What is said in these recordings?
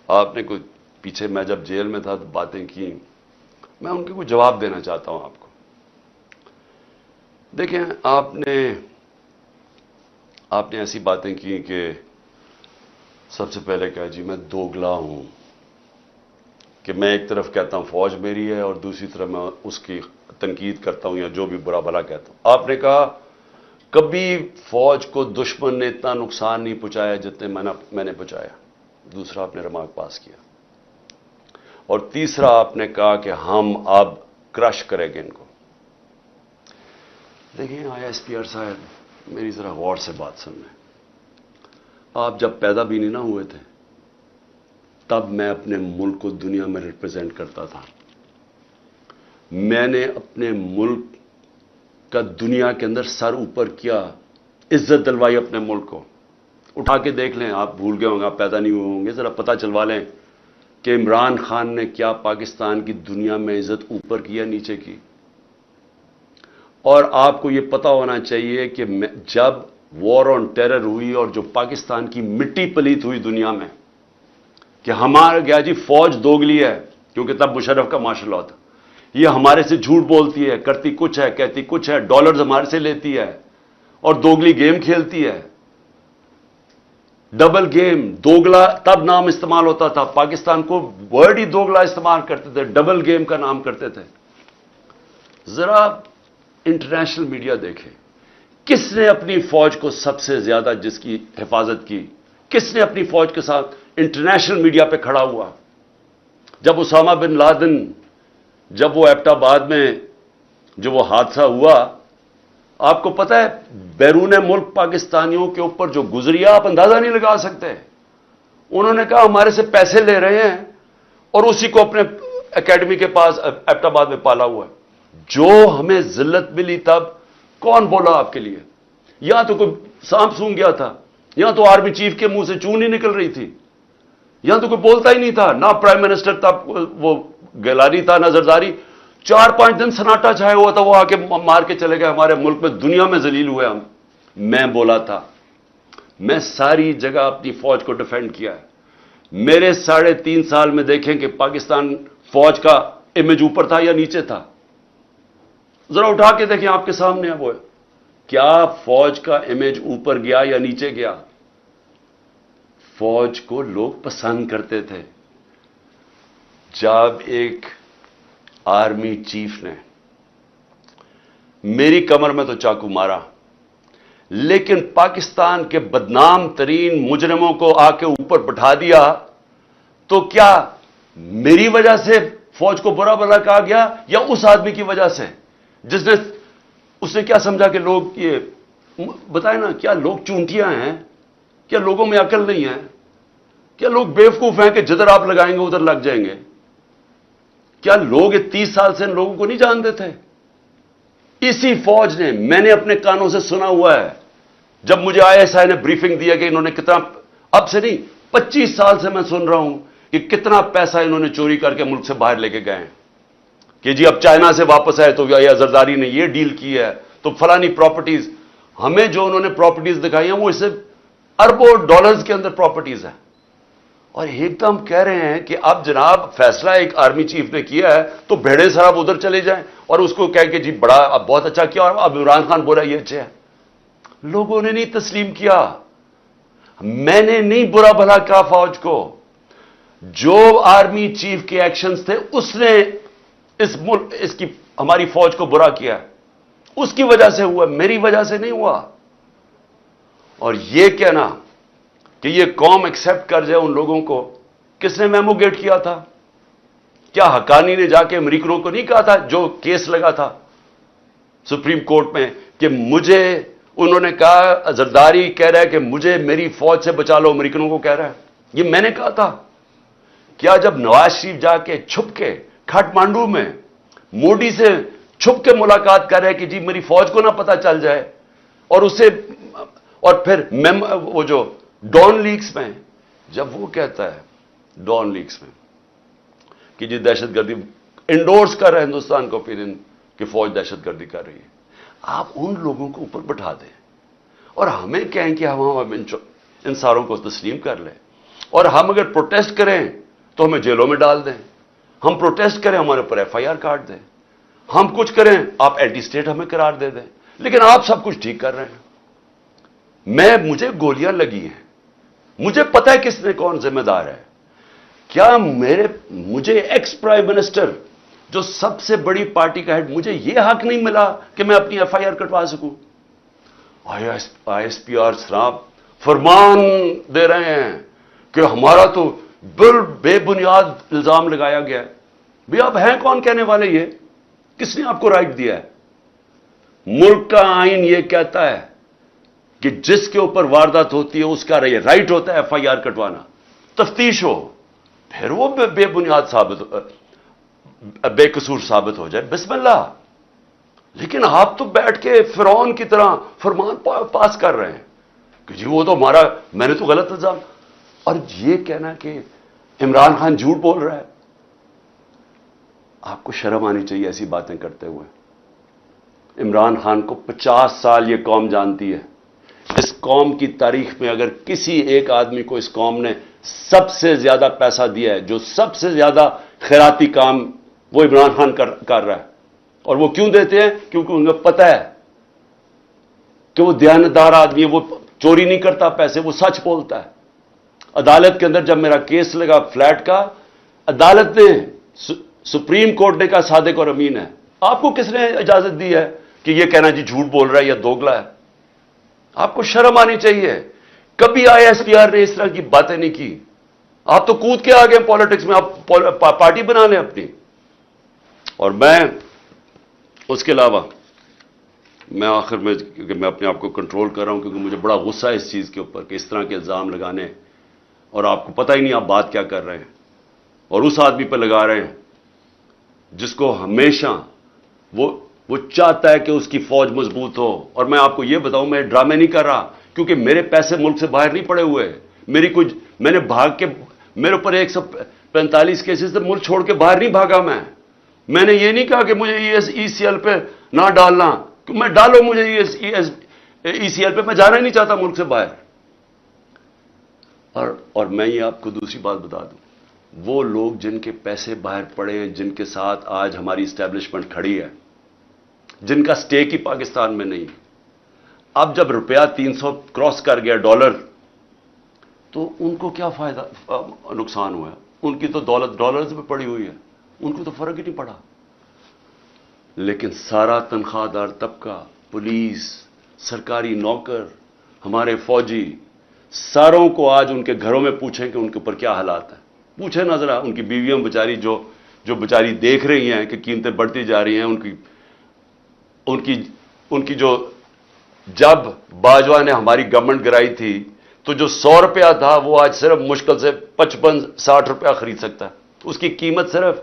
آپ نے کوئی پیچھے میں جب جیل میں تھا تو باتیں کی، میں ان کے کوئی جواب دینا چاہتا ہوں آپ کو. دیکھیں آپ نے ایسی باتیں کی کہ سب سے پہلے کہا جی میں دوگلا ہوں، کہ میں ایک طرف کہتا ہوں فوج میری ہے اور دوسری طرف میں اس کی تنقید کرتا ہوں یا جو بھی برا بھلا کہتا ہوں. آپ نے کہا کبھی فوج کو دشمن نے اتنا نقصان نہیں پہنچایا جتنے میں نے پہنچایا. دوسرا آپ نے ریمارک پاس کیا. اور تیسرا آپ نے کہا کہ ہم اب کرش کریں گے ان کو. دیکھیں آئی ایس پی آر صاحب میری ذرا غور سے بات سن لیں. آپ جب پیدا بھی نہیں نہ ہوئے تھے تب میں اپنے ملک کو دنیا میں ریپرزینٹ کرتا تھا. میں نے اپنے ملک کا دنیا کے اندر سر اوپر کیا، عزت دلوائی اپنے ملک کو. اٹھا کے دیکھ لیں، آپ بھول گئے ہوں گے، آپ پیدا نہیں ہوئے ہوں گے، ذرا پتہ چلوا لیں کہ عمران خان نے کیا پاکستان کی دنیا میں عزت اوپر کی یا نیچے کی. اور آپ کو یہ پتا ہونا چاہیے کہ جب وار آن ٹیرر ہوئی اور جو پاکستان کی مٹی پلیت ہوئی دنیا میں کہ ہمارا گیا جی فوج دوگلی ہے، کیونکہ تب مشرف کا مارشل لا تھا، یہ ہمارے سے جھوٹ بولتی ہے، کرتی کچھ ہے کہتی کچھ ہے، ڈالرز ہمارے سے لیتی ہے اور دوگلی گیم کھیلتی ہے. ڈبل گیم، دوگلا تب نام استعمال ہوتا تھا. پاکستان کو ورڈ ہی دوگلا استعمال کرتے تھے، ڈبل گیم کا نام کرتے تھے. ذرا انٹرنیشنل میڈیا دیکھیں، کس نے اپنی فوج کو سب سے زیادہ جس کی حفاظت کی، کس نے اپنی فوج کے ساتھ انٹرنیشنل میڈیا پہ کھڑا ہوا؟ جب اسامہ بن لادن، جب وہ ایبٹ آباد میں جو وہ حادثہ ہوا، آپ کو پتہ ہے بیرون ملک پاکستانیوں کے اوپر جو گزری آپ اندازہ نہیں لگا سکتے. انہوں نے کہا ہمارے سے پیسے لے رہے ہیں اور اسی کو اپنے اکیڈمی کے پاس ایبٹ آباد میں پالا ہوا ہے. جو ہمیں ذلت ملی تب کون بولا آپ کے لیے؟ یہاں تو کوئی سانپ سونگ گیا تھا، یہاں تو آرمی چیف کے منہ سے چون نہیں نکل رہی تھی، یہاں تو کوئی بولتا ہی نہیں تھا، نہ پرائم منسٹر تھا وہ گیلانی تھا، نہ زرداری. 4-5 دن سناٹا چھایا ہوا تھا، وہ آ کے مار کے چلے گئے. ہمارے ملک میں دنیا میں ذلیل ہوئے ہم. میں بولا تھا، میں ساری جگہ اپنی فوج کو ڈیفینڈ کیا ہے. میرے 3.5 سال میں دیکھیں کہ پاکستان فوج کا امیج اوپر تھا یا نیچے تھا. ذرا اٹھا کے دیکھیں، آپ کے سامنے ہے وہ. کیا فوج کا امیج اوپر گیا یا نیچے گیا؟ فوج کو لوگ پسند کرتے تھے. جب ایک آرمی چیف نے میری کمر میں تو چاقو مارا، لیکن پاکستان کے بدنام ترین مجرموں کو آ کے اوپر بٹھا دیا، تو کیا میری وجہ سے فوج کو برا بھلا کہا گیا یا اس آدمی کی وجہ سے جس نے اس نے کیا سمجھا کہ لوگ یہ بتائیں نا، کیا لوگ چونٹیاں ہیں؟ کیا لوگوں میں عقل نہیں ہے؟ کیا لوگ بیوقوف ہیں کہ جدھر آپ لگائیں گے ادھر لگ جائیں گے؟ کیا لوگ 30 سال سے ان لوگوں کو نہیں جانتے تھے؟ اسی فوج نے، میں نے اپنے کانوں سے سنا ہوا ہے، جب مجھے آئی ایس آئی نے بریفنگ دیا کہ انہوں نے کتنا، اب سے نہیں 25 سال سے میں سن رہا ہوں کہ کتنا پیسہ انہوں نے چوری کر کے ملک سے باہر لے کے گئے ہیں. کہ جی اب چائنا سے واپس آئے تو یا زرداری نے یہ ڈیل کی ہے تو فلانی پراپرٹیز. ہمیں جو انہوں نے پراپرٹیز دکھائی ہیں وہ اس سے اربوں ڈالرز کے اندر پراپرٹیز ہیں. اور ایک دم کہہ رہے ہیں کہ اب جناب فیصلہ ایک آرمی چیف نے کیا ہے تو بھیڑے صاحب ادھر چلے جائیں اور اس کو کہہ کہ جی بڑا اب بہت اچھا کیا اور اب عمران خان بولا یہ اچھا ہے. لوگوں نے نہیں تسلیم کیا. میں نے نہیں برا بھلا کہا فوج کو. جو آرمی چیف کے ایکشنز تھے اس نے اس کی ہماری فوج کو برا کیا، اس کی وجہ سے ہوا، میری وجہ سے نہیں ہوا. اور یہ کہنا کہ یہ قوم ایکسپٹ کر جائے ان لوگوں کو، کس نے میموگیٹ کیا تھا؟ کیا حقانی نے جا کے امریکنوں کو نہیں کہا تھا جو کیس لگا تھا سپریم کورٹ میں کہ مجھے، انہوں نے کہا زرداری کہہ رہا ہے کہ مجھے میری فوج سے بچا لو، امریکنوں کو کہہ رہا ہے. یہ میں نے کہا تھا. کیا جب نواز شریف جا کے چھپ کے کھٹمانڈو میں مودی سے چھپ کے ملاقات کر رہے کہ جی میری فوج کو نہ پتہ چل جائے، اور اسے اور پھر وہ جو ڈان لیکس میں جب وہ کہتا ہے ڈان لیکس میں کہ جی دہشت گردی انڈورس کر رہے ہندوستان کو پھر کہ فوج دہشت گردی کر رہی ہے، آپ ان لوگوں کو اوپر بٹھا دیں اور ہمیں کہیں کہ ہم ان ساروں کو تسلیم کر لیں. اور ہم اگر پروٹیسٹ کریں تو ہمیں جیلوں میں ڈال دیں، ہم پروٹیسٹ کریں ہمارے اوپر ایف آئی آر کاٹ دیں، ہم کچھ کریں آپ اینٹی اسٹیٹ ہمیں قرار دے دیں، لیکن آپ سب کچھ ٹھیک کر رہے ہیں۔ مجھے گولیاں لگی ہیں، مجھے پتا ہے کس نے کون ذمہ دار ہے۔ کیا مجھے ایکس پرائم منسٹر جو سب سے بڑی پارٹی کا ہیڈ، مجھے یہ حق نہیں ملا کہ میں اپنی ایف آئی آر کٹوا سکوں؟ آئی ایس پی آر صاحب فرمان دے رہے ہیں کہ ہمارا تو بے بنیاد الزام لگایا گیا ہے۔ بھی آپ ہیں کون کہنے والے؟ یہ کس نے آپ کو رائٹ دیا ہے؟ ملک کا آئین یہ کہتا ہے کہ جس کے اوپر واردات ہوتی ہے اس کا رائٹ ہوتا ہے ایف آئی آر کٹوانا، تفتیش ہو، پھر وہ بے بنیاد بے قصور ثابت ہو جائے، بسم اللہ۔ لیکن آپ تو بیٹھ کے فرعون کی طرح فرمان پاس کر رہے ہیں کہ جی وہ تو ہمارا، میں نے تو غلط الزام، اور یہ کہنا کہ عمران خان جھوٹ بول رہا ہے۔ آپ کو شرم آنی چاہیے ایسی باتیں کرتے ہوئے۔ عمران خان کو 50 سال یہ قوم جانتی ہے۔ اس قوم کی تاریخ میں اگر کسی ایک آدمی کو اس قوم نے سب سے زیادہ پیسہ دیا ہے، جو سب سے زیادہ خیراتی کام، وہ عمران خان کر رہا ہے۔ اور وہ کیوں دیتے ہیں؟ کیونکہ ان کو پتہ ہے کہ وہ دیانتدار آدمی ہے، وہ چوری نہیں کرتا پیسے، وہ سچ بولتا ہے۔ عدالت کے اندر جب میرا کیس لگا فلیٹ کا، عدالت نے، سپریم کورٹ نے کہا صادق اور امین ہے۔ آپ کو کس نے اجازت دی ہے کہ یہ کہنا جی جھوٹ بول رہا ہے یا دوگلا ہے؟ آپ کو شرم آنی چاہیے۔ کبھی آئی ایس پی آر نے اس طرح کی باتیں نہیں کی۔ آپ تو کود کے آگے پالیٹکس میں، آپ پارٹی بنا لیں اپنی۔ اور میں اس کے علاوہ، میں آخر میں، کیونکہ میں اپنے آپ کو کنٹرول کر رہا ہوں کیونکہ مجھے بڑا غصہ ہے اس چیز کے اوپر کہ اس طرح کے الزام لگانے، اور آپ کو پتہ ہی نہیں آپ بات کیا کر رہے ہیں، اور اس آدمی پہ لگا رہے ہیں جس کو ہمیشہ وہ چاہتا ہے کہ اس کی فوج مضبوط ہو۔ اور میں آپ کو یہ بتاؤں، میں ڈرامے نہیں کر رہا، کیونکہ میرے پیسے ملک سے باہر نہیں پڑے ہوئے، میں نے بھاگ کے، میرے اوپر 145 کیسز سے ملک چھوڑ کے باہر نہیں بھاگا۔ میں نے یہ نہیں کہا کہ مجھے ای سی ایل پہ نہ ڈالنا، کہ میں ڈالو مجھے ای سی ایل پہ، میں جانا ہی نہیں چاہتا ملک سے باہر۔ اور میں یہ آپ کو دوسری بات بتا دوں، وہ لوگ جن کے پیسے باہر پڑے ہیں، جن کے ساتھ آج ہماری اسٹیبلشمنٹ کھڑی ہے، جن کا سٹیک ہی پاکستان میں نہیں، اب جب روپیہ 300 کراس کر گیا ڈالر، تو ان کو کیا فائدہ، نقصان ہوا ہے؟ ان کی تو دولت ڈالرز میں پڑی ہوئی ہے، ان کو تو فرق ہی نہیں پڑا۔ لیکن سارا تنخواہ دار طبقہ، پولیس، سرکاری نوکر، ہمارے فوجی، ساروں کو آج ان کے گھروں میں پوچھیں کہ ان کے اوپر کیا حالات ہیں۔ پوچھیں نا ذرا، ان کی بیویاں بیچاری جو بیچاری دیکھ رہی ہیں کہ قیمتیں بڑھتی جا رہی ہیں، ان کی جو، جب باجوہ نے ہماری گورنمنٹ گرائی تھی تو جو 100 روپیہ تھا وہ آج صرف مشکل سے 55-60 روپیہ خرید سکتا ہے، اس کی قیمت صرف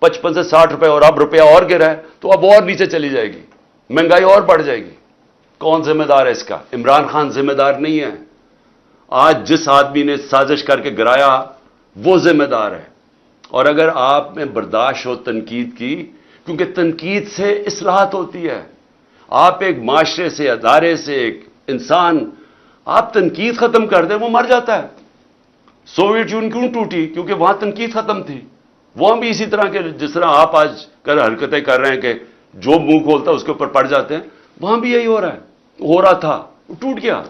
55 سے 60 روپے، اور اب روپیہ اور گرا ہے تو اب اور نیچے چلی جائے گی، مہنگائی اور بڑھ جائے گی۔ کون ذمہ دار ہے اس کا؟ عمران خان ذمہ دار نہیں ہے۔ آج جس آدمی نے سازش کر کے گرایا وہ ذمہ دار ہے۔ اور اگر آپ میں برداشت ہو تنقید کی، کیونکہ تنقید سے اصلاحات ہوتی ہے، آپ ایک معاشرے سے، ادارے سے، ایک انسان، آپ تنقید ختم کر دیں وہ مر جاتا ہے۔ سوویت یونین کیوں ٹوٹی؟ کیونکہ وہاں تنقید ختم تھی۔ وہاں بھی اسی طرح کے، جس طرح آپ آج حرکتیں کر رہے ہیں کہ جو منہ کھولتا ہے اس کے اوپر پڑ جاتے ہیں، وہاں بھی یہی ہو رہا تھا، وہ ٹوٹ گیا۔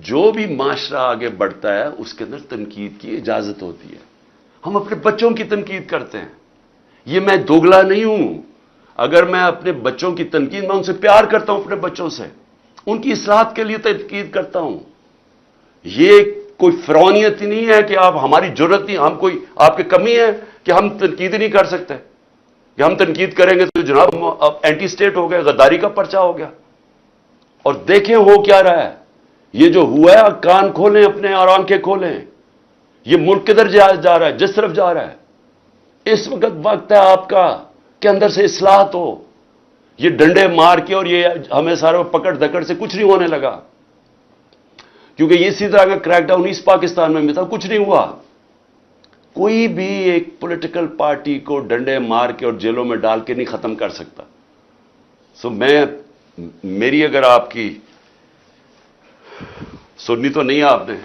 جو بھی معاشرہ آگے بڑھتا ہے اس کے اندر تنقید کی اجازت ہوتی ہے۔ ہم اپنے بچوں کی تنقید کرتے ہیں، یہ میں دوگلا نہیں ہوں۔ اگر میں اپنے بچوں کی تنقید، میں ان سے پیار کرتا ہوں، اپنے بچوں سے ان کی اصلاحات کے لیے تنقید کرتا ہوں۔ یہ کوئی فرعونیت ہی نہیں ہے کہ آپ، ہماری ضرورت نہیں، ہم کوئی آپ کی کمی ہے کہ ہم تنقید نہیں کر سکتے، کہ ہم تنقید کریں گے تو جناب اب اینٹی اسٹیٹ ہو گئے، غداری کا پرچہ ہو گیا۔ اور دیکھیں ہو کیا رہا ہے، یہ جو ہوا ہے، کان کھولیں اپنے اور آنکھیں کھولیں، یہ ملک کدھر جا رہا ہے، جس طرف جا رہا ہے۔ اس وقت ہے آپ کا کہ اندر سے اصلاحات ہو۔ یہ ڈنڈے مار کے اور یہ ہمیں سارے پکڑ دکڑ سے کچھ نہیں ہونے لگا، کیونکہ یہ اسی طرح کا کریک ڈاؤن ایسٹ پاکستان میں بھی تھا، کچھ نہیں ہوا۔ کوئی بھی ایک پولیٹیکل پارٹی کو ڈنڈے مار کے اور جیلوں میں ڈال کے نہیں ختم کر سکتا۔ میری اگر آپ کی سننی تو نہیں آپ نے،